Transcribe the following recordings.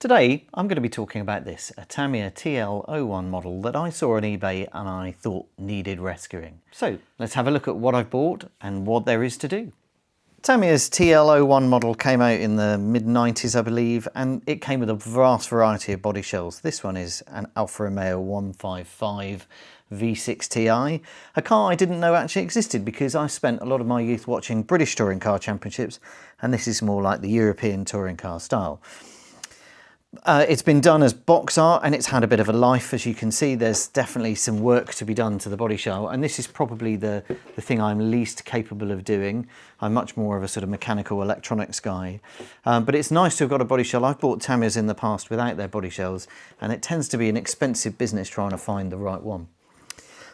Today I'm going to be talking about this, a Tamiya TL-01 model that I saw on eBay and I thought needed rescuing. So let's have a look at what I've bought and what there is to do. Tamiya's TL-01 model came out in the mid-90s, I believe, and it came with a vast variety of body shells. This one is an Alfa Romeo 155 V6 Ti, a car I didn't know actually existed because I spent a lot of my youth watching British touring car championships, and this is more like the European touring car style. It's been done as box art and it's had a bit of a life. As you can see, there's definitely some work to be done to the body shell, and this is probably the thing I'm least capable of doing. I'm much more of a sort of mechanical electronics guy, but it's nice to have got a body shell. I've bought Tamiyas in the past without their body shells, and it tends to be an expensive business trying to find the right one.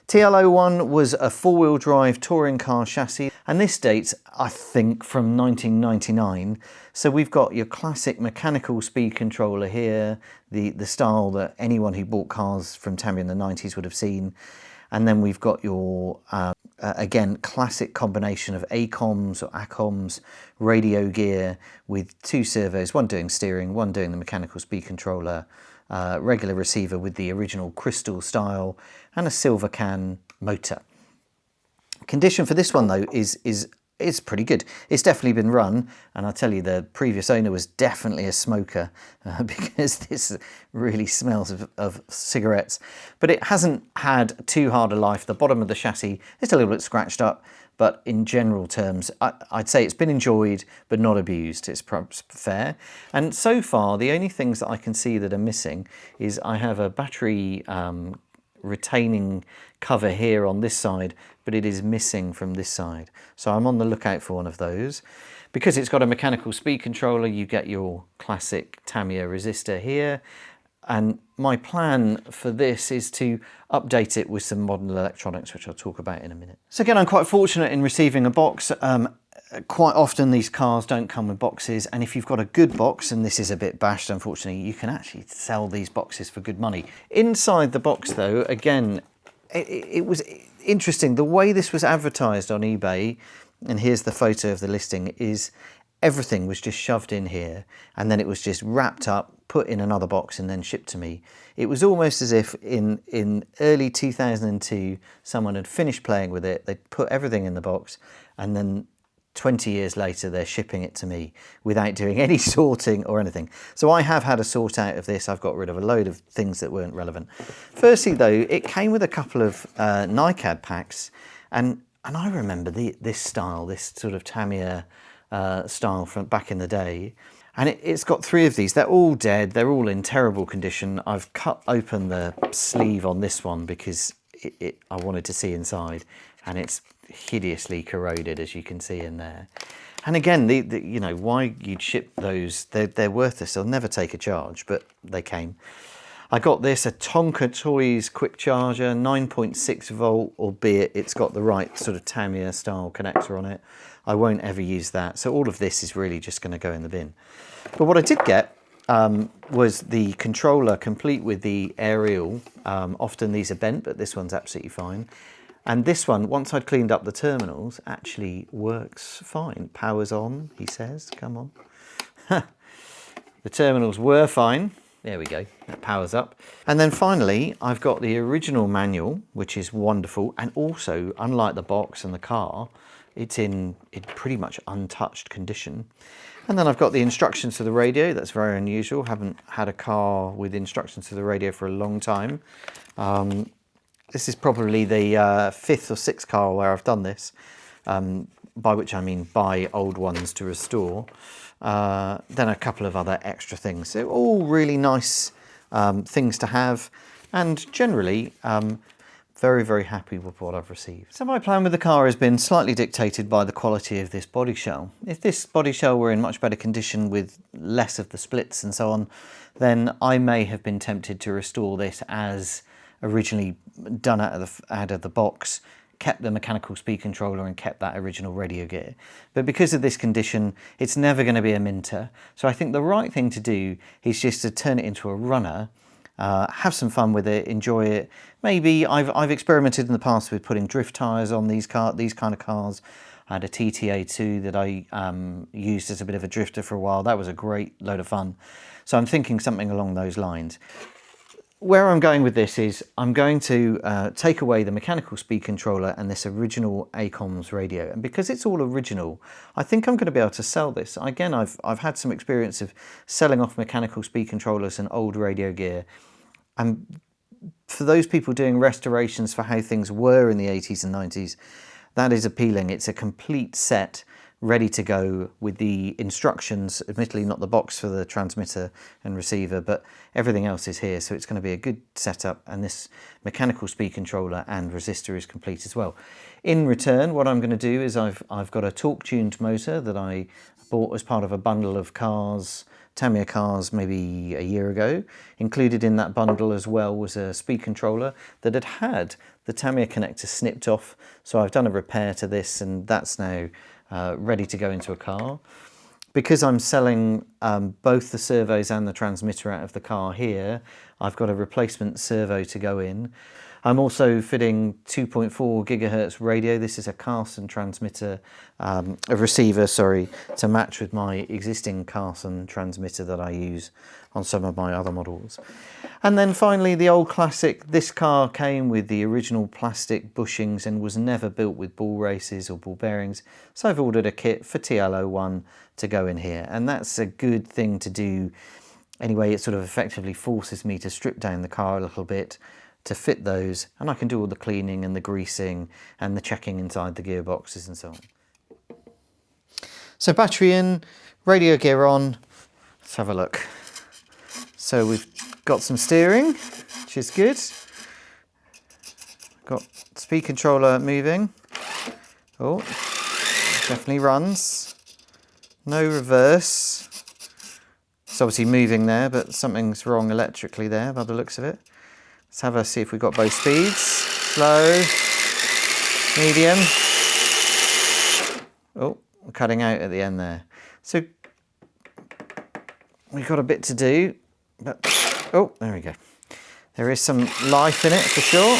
TL-01 was a four-wheel drive touring car chassis, and this dates, I think, from 1999. So we've got your classic mechanical speed controller here, the style that anyone who bought cars from Tamiya in the 90s would have seen. And then we've got your, again, classic combination of ACOMs or ACOMs radio gear with two servos, one doing steering, one doing the mechanical speed controller, regular receiver with the original crystal style, and a silver can motor. Condition for this one though is pretty good. It's definitely been run, and I'll tell you, the previous owner was definitely a smoker because this really smells of cigarettes. But it hasn't had too hard a life. The bottom of the chassis is a little bit scratched up, but in general terms, I'd say it's been enjoyed but not abused. It's perhaps fair. And so far, the only things that I can see that are missing is I have a battery retaining cover here on this side, but it is missing from this side. So I'm on the lookout for one of those. Because it's got a mechanical speed controller, you get your classic Tamiya resistor here. And my plan for this is to update it with some modern electronics, which I'll talk about in a minute. So again, I'm quite fortunate in receiving a box. Quite often these cars don't come with boxes, and if you've got a good box, and this is a bit bashed unfortunately, you can actually sell these boxes for good money. Inside the box though, again, it was interesting. The way this was advertised on eBay, and here's the photo of the listing, is everything was just shoved in here and then it was just wrapped up, put in another box and then shipped to me. It was almost as if in early 2002 someone had finished playing with it, they'd put everything in the box, and then 20 years later they're shipping it to me without doing any sorting or anything. So I have had a sort out of this. I've got rid of a load of things that weren't relevant. Firstly though, it came with a couple of NiCad packs, and I remember this style, this sort of Tamiya style from back in the day. And it's got three of these. They're all dead. They're all in terrible condition. I've cut open the sleeve on this one because I wanted to see inside, and it's hideously corroded, as you can see in there. And again, you know, why you'd ship those, they're worthless. They'll never take a charge, but they came. I got this, a Tonka Toys quick charger, 9.6 volt, albeit it's got the right sort of Tamiya style connector on it. I won't ever use that. So all of this is really just going to go in the bin. But what I did get was the controller complete with the aerial. Often these are bent, but this one's absolutely fine. And this one, once I'd cleaned up the terminals, actually works fine. Power's on, he says, come on. The terminals were fine. There we go, that powers up. And then finally, I've got the original manual, which is wonderful. And also, unlike the box and the car, it's in pretty much untouched condition. And then I've got the instructions to the radio. That's very unusual. Haven't had a car with instructions to the radio for a long time. This is probably the fifth or sixth car where I've done this, by which I mean buy old ones to restore. Then a couple of other extra things. So all really nice things to have, and generally very, very happy with what I've received. So my plan with the car has been slightly dictated by the quality of this body shell. If this body shell were in much better condition with less of the splits and so on, then I may have been tempted to restore this as originally done out of the box, kept the mechanical speed controller and kept that original radio gear. But because of this condition, it's never going to be a minter. So I think the right thing to do is just to turn it into a runner, have some fun with it, enjoy it. Maybe I've experimented in the past with putting drift tyres on these kind of cars. I had a TTA2 that I used as a bit of a drifter for a while. That was a great load of fun. So I'm thinking something along those lines. Where I'm going with this is I'm going to take away the mechanical speed controller and this original ACOMS radio. And because it's all original, I think I'm going to be able to sell this. Again, I've had some experience of selling off mechanical speed controllers and old radio gear. And for those people doing restorations for how things were in the 80s and 90s, that is appealing. It's a complete set, ready to go with the instructions, admittedly not the box for the transmitter and receiver, but everything else is here. So it's going to be a good setup, and this mechanical speed controller and resistor is complete as well. In return, what I'm going to do is I've got a torque-tuned motor that I bought as part of a bundle of cars, Tamiya cars, maybe a year ago. Included in that bundle as well was a speed controller that had the Tamiya connector snipped off. So I've done a repair to this, and that's now ready to go into a car. Because I'm selling both the servos and the transmitter out of the car here, I've got a replacement servo to go in. I'm also fitting 2.4 gigahertz radio. This is a Carson transmitter, a receiver, sorry, to match with my existing Carson transmitter that I use on some of my other models. And then finally, the old classic. This car came with the original plastic bushings and was never built with ball races or ball bearings. So I've ordered a kit for TL-01 to go in here. And that's a good thing to do. Anyway, it sort of effectively forces me to strip down the car a little bit to fit those, and I can do all the cleaning and the greasing and the checking inside the gearboxes and so on. So battery in, radio gear on, let's have a look. So we've got some steering, which is good. Got speed controller moving. Oh, definitely runs. No reverse. It's obviously moving there, but something's wrong electrically there by the looks of it. Let's have a see if we've got both speeds. Slow, medium. Oh, I'm cutting out at the end there. So we've got a bit to do, but oh, there we go. There is some life in it for sure.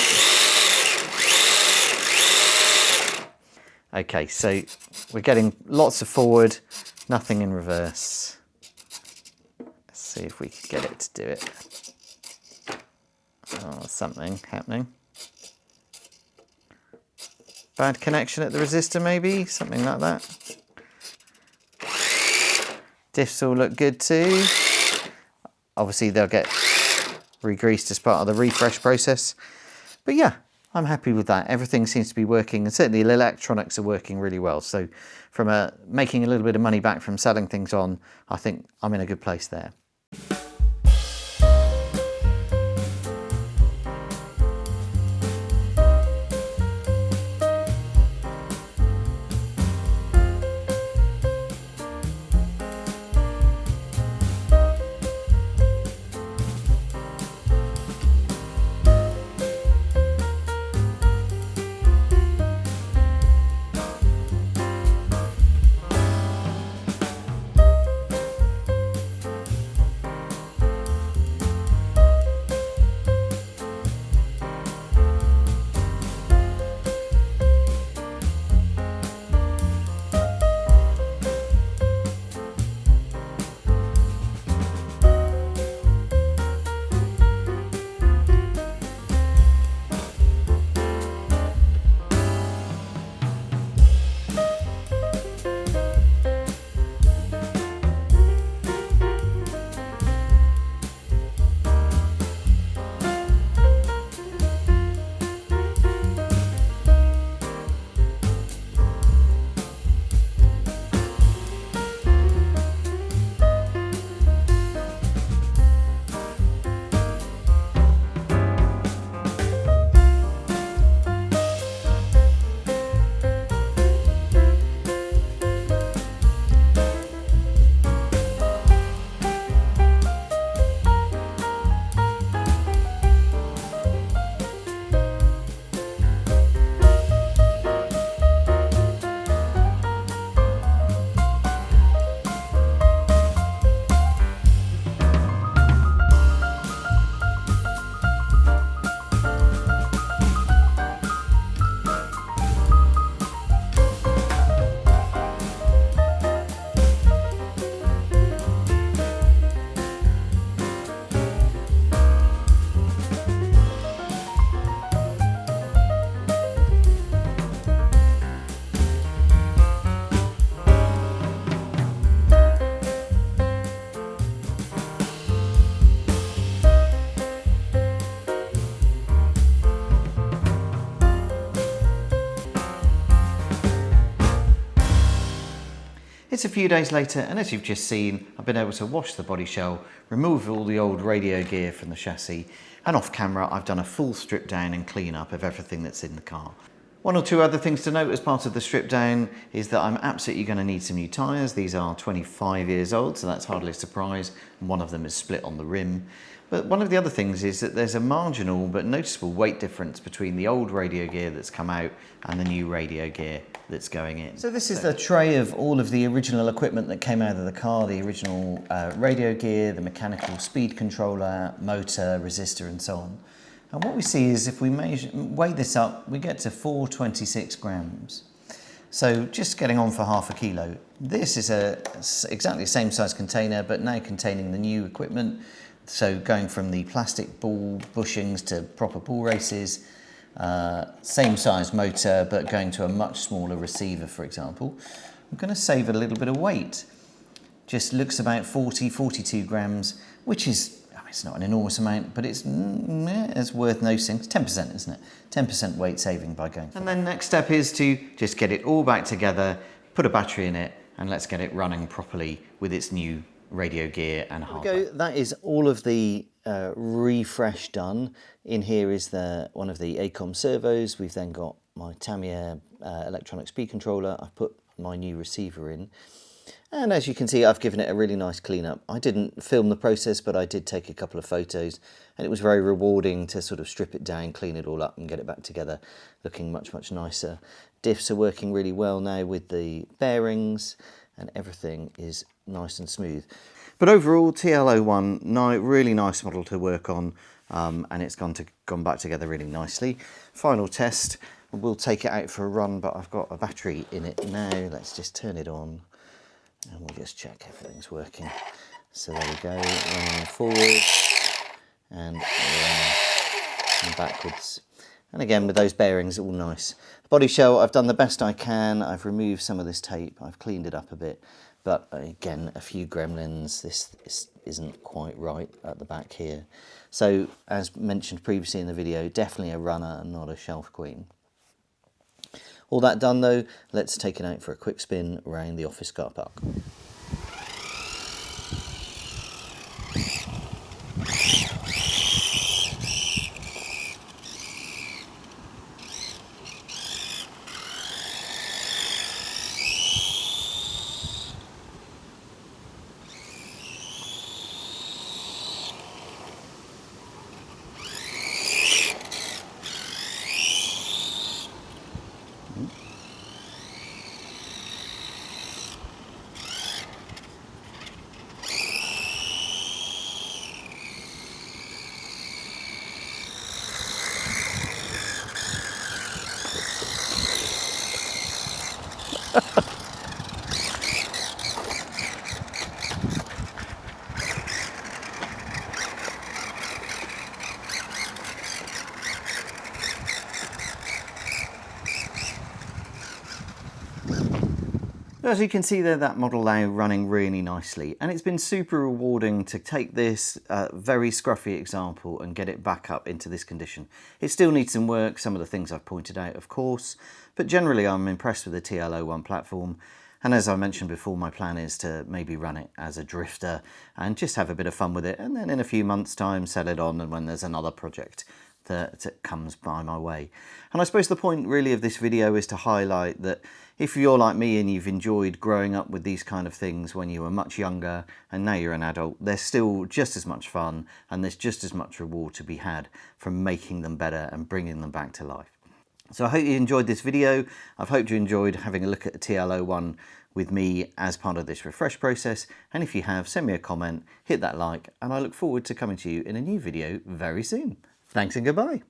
Okay, so we're getting lots of forward, nothing in reverse. Let's see if we can get it to do it. Oh, something happening. Bad connection at the resistor maybe, something like that. Diffs all look good too. Obviously they'll get re-greased as part of the refresh process. But yeah, I'm happy with that. Everything seems to be working, and certainly the electronics are working really well. So from making a little bit of money back from selling things on, I think I'm in a good place there. It's a few days later, and as you've just seen, I've been able to wash the body shell, remove all the old radio gear from the chassis, and off camera I've done a full strip down and clean up of everything that's in the car. One or two other things to note as part of the strip down is that I'm absolutely going to need some new tyres. These are 25 years old, so that's hardly a surprise. One of them is split on the rim. But one of the other things is that there's a marginal but noticeable weight difference between the old radio gear that's come out and the new radio gear that's going in. So this is the tray of all of the original equipment that came out of the car, the original radio gear, the mechanical speed controller, motor, resistor and so on. And what we see is if we weigh this up, we get to 426 grams. So just getting on for half a kilo. This is exactly the same size container, but now containing the new equipment. So going from the plastic ball bushings to proper ball races, same size motor, but going to a much smaller receiver, for example. I'm going to save a little bit of weight. Just looks about 42 grams, which is, it's not an enormous amount, but it's worth noticing. It's 10%, isn't it? 10% weight saving by going for that. And then next step is to just get it all back together, put a battery in it, and let's get it running properly with its new radio gear and hardware. That is all of the refresh done. In here is one of the ACOM servos. We've then got my Tamiya electronic speed controller. I've put my new receiver in. And as you can see, I've given it a really nice cleanup. I didn't film the process, but I did take a couple of photos, and it was very rewarding to sort of strip it down, clean it all up and get it back together, looking much, much nicer. Diffs are working really well now with the bearings, and everything is nice and smooth. But overall, TL-01, really nice model to work on, and it's gone back together really nicely. Final test, we'll take it out for a run, but I've got a battery in it now. Let's just turn it on. And we'll just check everything's working. So there we go, running forward and backwards. And again, with those bearings, all nice. Body shell, I've done the best I can. I've removed some of this tape. I've cleaned it up a bit. But again, a few gremlins. This isn't quite right at the back here. So as mentioned previously in the video, definitely a runner and not a shelf queen. All that done though, let's take it out for a quick spin around the office car park. As you can see there, that model now running really nicely, and it's been super rewarding to take this very scruffy example and get it back up into this condition. It still needs some work, some of the things I've pointed out of course, but generally I'm impressed with the TL-01 platform, and as I mentioned before, my plan is to maybe run it as a drifter and just have a bit of fun with it, and then in a few months time sell it on and when there's another project that comes by my way. And I suppose the point really of this video is to highlight that if you're like me and you've enjoyed growing up with these kind of things when you were much younger and now you're an adult, there's still just as much fun and there's just as much reward to be had from making them better and bringing them back to life. So I hope you enjoyed this video. I've hoped you enjoyed having a look at the TL-01 with me as part of this refresh process, and if you have, send me a comment, hit that like, and I look forward to coming to you in a new video very soon. Thanks and goodbye.